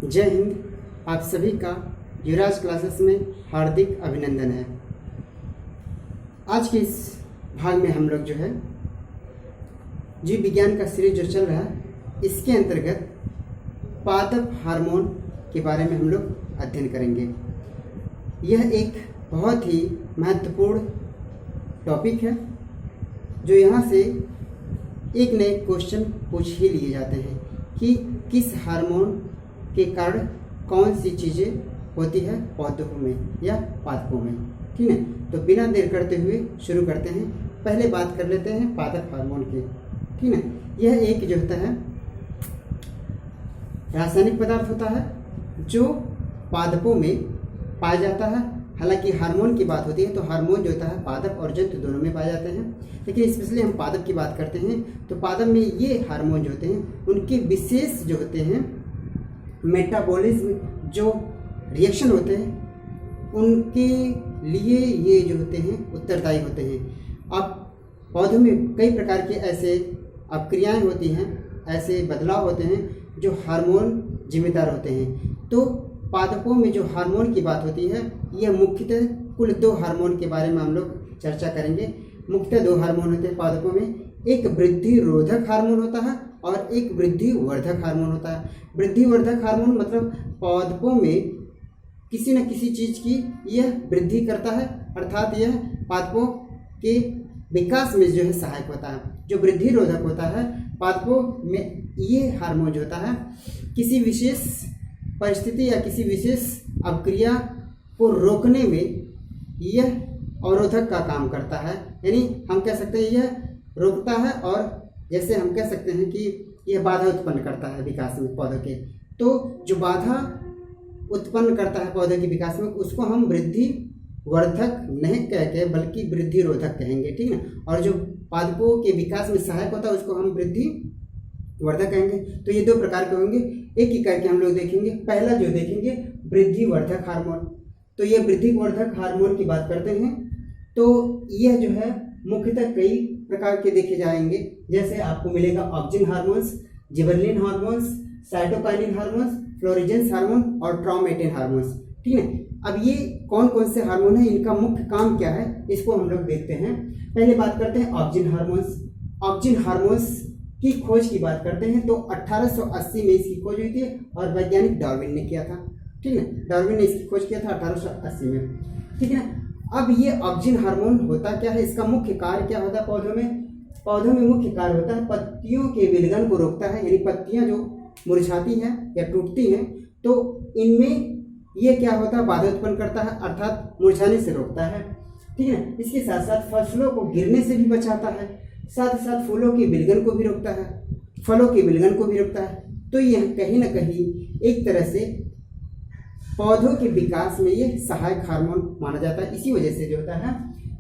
जय हिंद। आप सभी का युवराज क्लासेस में हार्दिक अभिनंदन है। आज के इस भाग में हम लोग जो है जीव विज्ञान का सीरीज जो चल रहा है, इसके अंतर्गत पादप हार्मोन के बारे में हम लोग अध्ययन करेंगे। यह एक बहुत ही महत्वपूर्ण टॉपिक है जो यहाँ से एक नए क्वेश्चन पूछ ही लिए जाते हैं कि किस हार्मोन के कारण कौन सी चीज़ें होती है पौधों में या पादपों में। ठीक है, तो बिना देर करते हुए शुरू करते हैं। पहले बात कर लेते हैं पादप हार्मोन की। ठीक है, यह एक जो होता है रासायनिक पदार्थ होता है जो पादपों में पाया जाता है। हालांकि हार्मोन की बात होती है तो हार्मोन जो होता है पादप और जंतु दोनों में पाए जाते हैं, लेकिन स्पेशली हम पादप की बात करते हैं तो पादप में ये हार्मोन जो होते हैं उनके विशेष जो होते हैं मेटाबॉलिज्म जो रिएक्शन होते हैं उनके लिए ये जो होते हैं उत्तरदायी होते हैं। अब पौधों में कई प्रकार के ऐसे अपक्रियाएं होती हैं, ऐसे बदलाव होते हैं जो हार्मोन जिम्मेदार होते हैं। तो पादपों में जो हार्मोन की बात होती है यह मुख्यतः कुल दो हार्मोन के बारे में हम लोग चर्चा करेंगे। मुख्यतः दो हार्मोन होते हैं पादपों में, एक वृद्धि रोधक हार्मोन होता है और एक वृद्धि वर्धक हार्मोन होता है। वृद्धि वर्धक हार्मोन मतलब पौधों में किसी न किसी चीज़ की यह वृद्धि करता है, अर्थात यह पादपों के विकास में जो है सहायक होता है। जो वृद्धि रोधक होता है पादपों में ये हार्मोन जो होता है किसी विशेष परिस्थिति या किसी विशेष अपक्रिया को रोकने में यह अवरोधक का काम करता है। यानी हम कह सकते हैं यह रोकता है और जैसे हम कह सकते हैं कि यह बाधा उत्पन्न करता है विकास में पौधों के। तो जो बाधा उत्पन्न करता है पौधे के विकास में उसको हम वृद्धि वर्धक नहीं कह के बल्कि वृद्धि रोधक कहेंगे। ठीक है, और जो पादपों के विकास में सहायक होता है उसको हम वृद्धि वर्धक कहेंगे। तो ये दो प्रकार के होंगे, एक ही करके हम लोग देखेंगे। पहला जो देखेंगे वृद्धि वर्धक हार्मोन। तो ये वृद्धि वर्धक हार्मोन की बात करते हैं तो यह जो है मुख्यतः कई प्रकार के देखे जाएंगे। जैसे आपको मिलेगा auxin hormones, gibberellin hormones, cytokinin hormones, फ्लोरिजेंस hormone और ट्रॉमेटिन हार्मोन्स। ठीक है, अब ये कौन कौन से हार्मोन हैं, इनका मुख्य काम क्या है, इसको हम लोग देखते हैं। पहले बात करते हैं ऑक्जिन हार्मोन्स। ऑक्जिन हार्मोन्स की खोज की बात करते हैं तो 1880 में इसकी खोज हुई थी और वैज्ञानिक डार्विन ने किया था। ठीक है, डार्विन ने इसकी खोज किया था 1880 में। ठीक है, अब ये ऑक्जिन हार्मोन होता क्या है, इसका मुख्य कार्य क्या होता है पौधों में। पौधों में मुख्य कार्य होता है पत्तियों के विलगन को रोकता है। यानी पत्तियां जो मुरझाती हैं या टूटती हैं तो इनमें ये क्या होता है बाधा उत्पन्न करता है, अर्थात मुरझाने से रोकता है। ठीक है, इसके साथ साथ फसलों को गिरने से भी बचाता है, साथ साथ फूलों के विलगन को भी रोकता है, फलों के विलगन को भी रोकता है। तो यह कहीं ना कहीं एक तरह से पौधों के विकास में यह सहायक हार्मोन माना जाता है। इसी वजह से जो होता है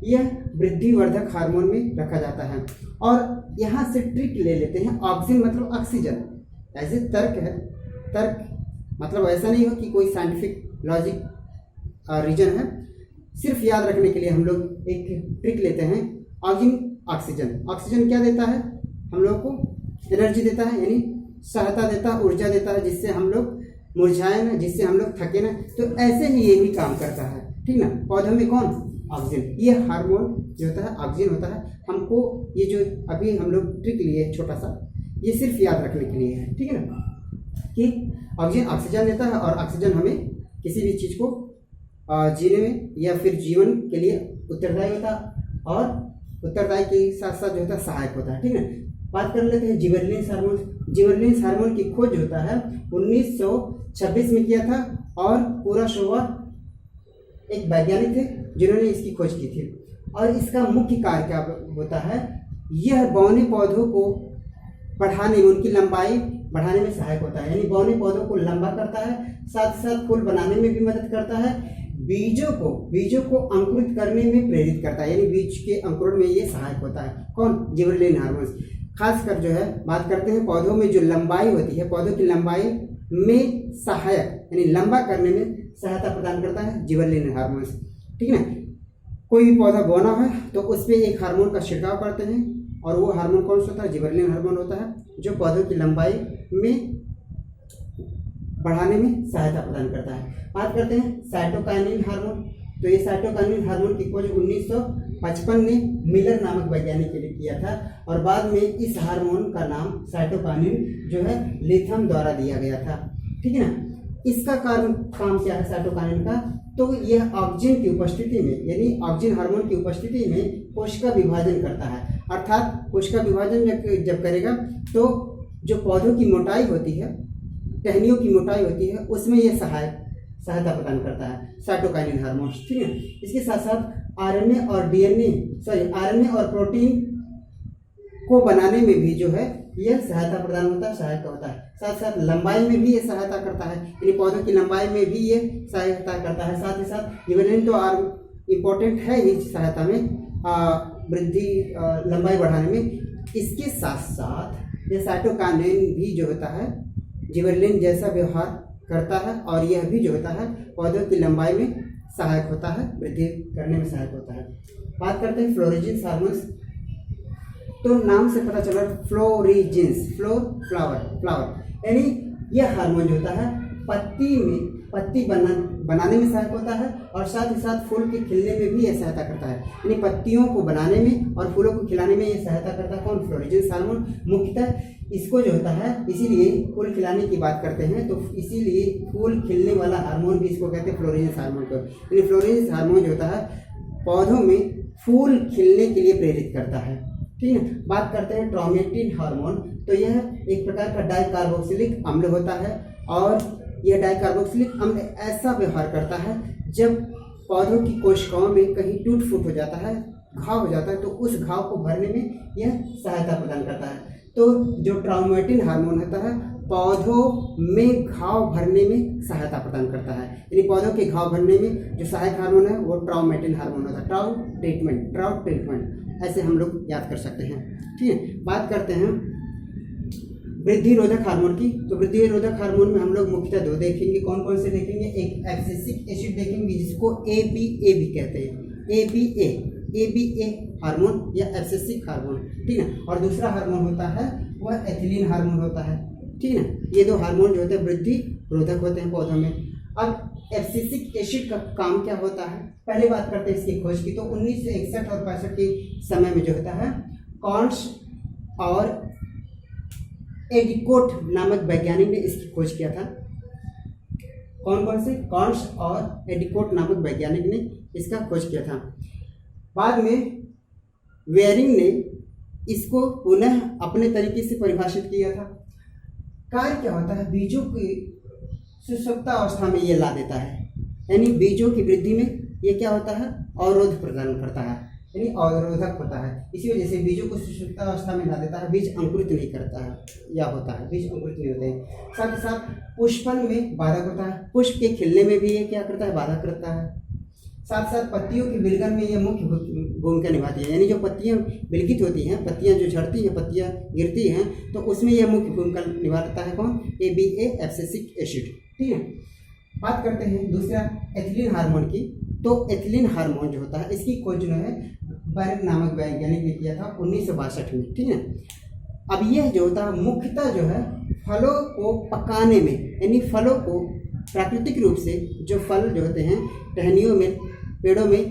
यह वृद्धि वर्धक हार्मोन में रखा जाता है। और यहाँ से ट्रिक ले लेते हैं, ऑक्सीजन मतलब ऑक्सीजन, ऐसे तर्क है। तर्क मतलब ऐसा नहीं हो कि कोई साइंटिफिक लॉजिक रीजन है, सिर्फ याद रखने के लिए हम लोग एक ट्रिक लेते हैं। ऑक्सीजन ऑक्सीजन क्या देता है, हम लोग को एनर्जी देता है, यानी सहायता देता है, ऊर्जा देता है, जिससे हम लोग मुरझाए ना, जिससे हम लोग थके ना। तो ऐसे ही ये भी काम करता है। ठीक ना, पौधों में कौन ऑक्सीजन, ये हार्मोन जो होता है ऑक्सीजन होता है। हमको ये जो अभी हम लोग ट्रिक लिए छोटा सा, ये सिर्फ याद रखने के लिए है। ठीक है ना, कि ऑक्सीजन ऑक्सीजन देता है और ऑक्सीजन हमें किसी भी चीज़ को जीने में या फिर जीवन के लिए उत्तरदायी होता है और उत्तरदायी के साथ साथ जो होता है सहायक होता है। ठीक है, बात कर लेते हैं जिबरेलिन हार्मोन। जिबरेलिन हार्मोन की खोज जो होता है 1926 में किया था और पूरा शोवा एक वैज्ञानिक थे जिन्होंने इसकी खोज की थी। और इसका मुख्य कार्य क्या होता है, यह बौने पौधों को बढ़ाने में, उनकी लंबाई बढ़ाने में सहायक होता है। यानी बौने पौधों को लंबा करता है, साथ साथ फूल बनाने में भी मदद करता है, बीजों को अंकुरित करने में प्रेरित करता है। यानी बीज के अंकुरण में ये सहायक होता है। कौन, जिबरेलिन हार्मोन्स। खासकर जो है बात करते हैं पौधों में जो लंबाई होती है, पौधों की लंबाई में सहायक यानी लंबा करने में सहायता प्रदान करता है जिबरेलिन हार्मोन्स। ठीक है, कोई भी पौधा बोना है तो उस पर एक हार्मोन का छिड़काव करते हैं और वो हार्मोन कौन सा होता है, जिबरेलिन हार्मोन होता है, जो पौधों की लंबाई में बढ़ाने में सहायता प्रदान करता है। बात करते हैं साइटोकाइनिन हार्मोन। तो ये साइटोकाइनिन हार्मोन की खोज 1955 में मिलर नामक वैज्ञानिक ने किया था और बाद में इस हार्मोन का नाम साइटोकाइनिन जो है लेथम द्वारा दिया गया था। ठीक है ना। इसका काम क्या है साइटोकाइनिन का? तो यह ऑक्सीजन की उपस्थिति में, यानी ऑक्सीजन हार्मोन की उपस्थिति में कोशिका विभाजन करता है। अर्थात कोशिका विभाजन जब करेगा तो जो पौधों की मोटाई होती है, टहनियों की मोटाई होती है, उसमें यह सहायता प्रदान करता है साइटोकाइनिन हार्मोन। ठीक है। इसके साथ साथ आरएनए और प्रोटीन को बनाने में भी जो है यह सहायता प्रदान होता है, सहायक होता है। साथ साथ लंबाई में भी ये सहायता करता है, यानी पौधों की लंबाई में भी ये सहायता करता है। साथ ही साथ गिबरेलिन तो इम्पोर्टेंट है ही सहायता में, वृद्धि लंबाई बढ़ाने में। इसके साथ साथ ये साइटोकाइनिन भी जो होता है गिबरेलिन जैसा व्यवहार करता है और यह भी जो होता है पौधों की लंबाई में सहायक होता है, वृद्धि करने में सहायक होता है। बात करते हैं फ्लोरिजेंस हार्मोन्स। तो नाम से पता चला फ्लोरिजेंस, फ्लावर, यानी यह हार्मोन जो होता है पत्ती बनाने में सहायक होता है और साथ ही साथ फूल के खिलने में भी यह सहायता करता है, यानी पत्तियों को बनाने में और फूलों को खिलाने में यह सहायता करता है। कौन? फ्लोरिजेंस हार्मोन। मुख्यतः इसको जो होता है, इसीलिए फूल खिलाने की बात करते हैं तो इसीलिए फूल खिलने वाला हार्मोन भी इसको कहते हैं फ्लोरिजेंस हार्मोन को। यानी फ्लोरिजेंस हार्मोन जो होता है पौधों में फूल खिलने के लिए प्रेरित करता है। ठीक है। बात करते हैं ट्रोमेटिन हार्मोन। तो यह एक प्रकार का डाइकार्बोक्सिलिक अम्ल होता है और यह डाइकार्बोक्सिलिक अम्ल ऐसा व्यवहार करता है जब पौधों की कोशिकाओं में कहीं टूट फूट हो जाता है, घाव हो जाता है, तो उस घाव को भरने में यह सहायता प्रदान करता है। तो जो ट्रोमेटिन हार्मोन होता है पौधों में घाव भरने में सहायता प्रदान करता है, यानी पौधों के घाव भरने में जो सहायक हार्मोन है वो ट्रोमेटिन हार्मोन होता है। ट्राउट ट्रीटमेंट ऐसे हम लोग याद कर सकते हैं। ठीक है। बात करते हैं वृद्धि रोधक हार्मोन की। तो वृद्धि रोधक हार्मोन में हम लोग मुख्यतः दो देखेंगे। कौन कौन से देखेंगे? एक एब्सिसिक एसिड देखेंगे जिसको ABA भी कहते हैं, ABA हार्मोन या एब्सिसिक हार्मोन। ठीक है। और दूसरा हार्मोन होता है वह एथिलीन हार्मोन होता है। ठीक है। ये दो हार्मोन जो होते हैं वृद्धि रोधक होते हैं पौधों में। अब एब्सिसिक एसिड का काम क्या होता है? पहले बात करते हैं इसकी खोज की। तो 1961 और 65 के समय में जो होता है कॉर्न्स और एडिकोट नामक वैज्ञानिक ने इसकी खोज किया था। कौन से? कॉर्न्स और एडिकोट नामक वैज्ञानिक ने इसका खोज किया था। बाद में वेयरिंग ने इसको पुनः अपने तरीके से परिभाषित किया था। कार्य क्या होता है? बीजों की सुषुप्ता अवस्था में ये ला देता है, यानी बीजों की वृद्धि में ये क्या होता है? अवरोध प्रदान करता है, यानी अवरोधक होता है। इसी वजह से बीजों को सुषुप्ता अवस्था में ला देता है, बीज अंकुरित नहीं करता है या होता है, बीज अंकुरित नहीं होते हैं। साथ ही साथ पुष्पन में बाधक होता है, पुष्प के खिलने में भी ये क्या करता है? बाधा करता है। साथ साथ पत्तियों की विलगन में ये मुख्य भूमिका निभाती है, यानी जो पत्तियां विलगित होती हैं, पत्तियां जो झड़ती हैं, पत्तियां गिरती हैं, तो उसमें यह मुख्य भूमिका निभाता है। कौन? ABA abscisic acid. ठीक है। बात करते हैं दूसरा एथिलीन हार्मोन की। तो एथिलीन हार्मोन जो होता है इसकी खोज जो है बर्ग नामक वैज्ञानिक ने किया था 1962 में। ठीक है। अब यह जो होता है मुख्यतः जो है फलों को पकाने में, यानी फलों को प्राकृतिक रूप से जो फल जो होते हैं टहनियों में, पेड़ों में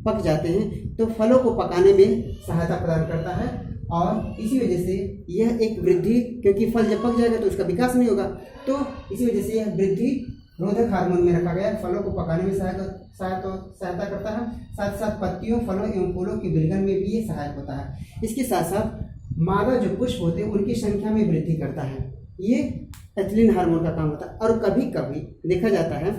पक जाते हैं, तो फलों को पकाने में सहायता प्रदान करता है और इसी वजह से यह एक वृद्धि, क्योंकि फल जब पक जाएगा तो उसका विकास नहीं होगा, तो इसी वजह से यह वृद्धि रोधक हार्मोन में रखा गया। फलों को पकाने में सहायता करता है। साथ साथ पत्तियों, फलों एवं फूलों की विलगन में भी ये सहायक होता है। इसके साथ साथ मादा जो पुष्प होते हैं उनकी संख्या में वृद्धि करता है। ये एथिलीन हार्मोन का काम होता है। और कभी कभी देखा जाता है,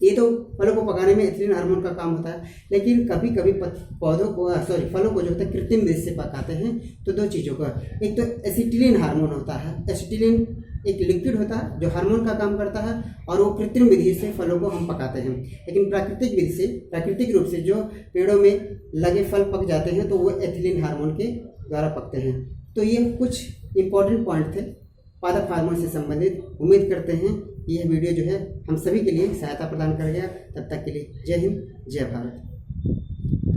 ये तो फलों को पकाने में एथिलीन हार्मोन का काम होता है, लेकिन कभी कभी फलों को जो होता है कृत्रिम विधि से पकाते हैं। तो दो चीज़ों का, एक तो एसिटिलीन हार्मोन होता है। एसिटिलीन एक लिक्विड होता है जो हार्मोन का काम करता है और वो कृत्रिम विधि से फलों को हम पकाते हैं। लेकिन प्राकृतिक रूप से जो पेड़ों में लगे फल पक जाते हैं तो वो एथिलीन हार्मोन के द्वारा पकते हैं। तो ये कुछ इंपॉर्टेंट पॉइंट थे पादप हार्मोन से संबंधित। उम्मीद करते हैं कि यह वीडियो जो है हम सभी के लिए सहायता प्रदान कर गया। तब तक के लिए जय हिंद, जय भारत।